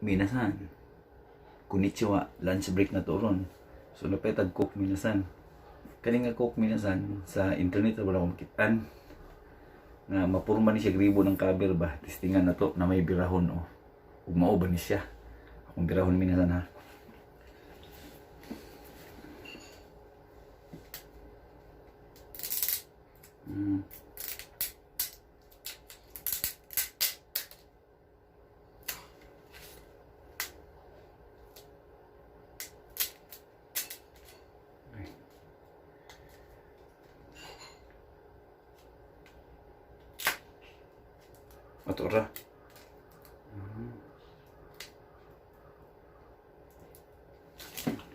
minasan. Konnichiwa, lunch break na to ron. So napetag cook minasan. Kani nga cook minasan sa internet wala akong makitaan. Nga mapurma ni siya gribo ng cover ba. Testingan na to na may birahon o. Ug mao ba ni siya. Akong birahon minasan ha. Matura.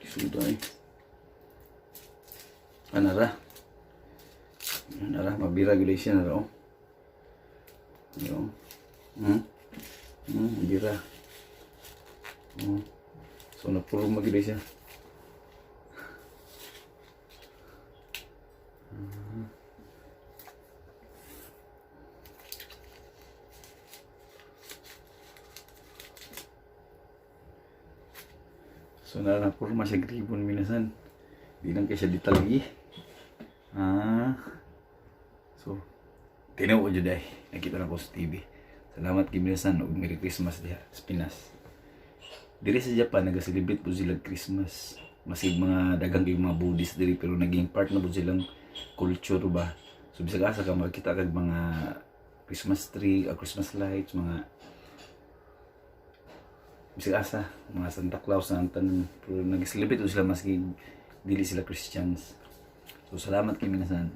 Sudah anara. Anara mabira gulay siya na raw. Yo. Bira. So napuro magulay siya. So napuro masya gribon minasan. Di lang kaya siya detalye. So tinaw jud ay nakita na ko sa TV. Salamat kay minasan ug Merry Christmas diha sa Pinas. Diri sa Japan naga-celebrate po sila Christmas. Masig mga daghang kay mga Buddhist diri pero naging part na po silang culture ba. So bisag asa ka makita kag mga Christmas tree, Christmas lights, mga bisag asa, mga Santa Claus na tanan. Pero nag-celebrate po sila maski dili sila Christians. So salamat kay minasan.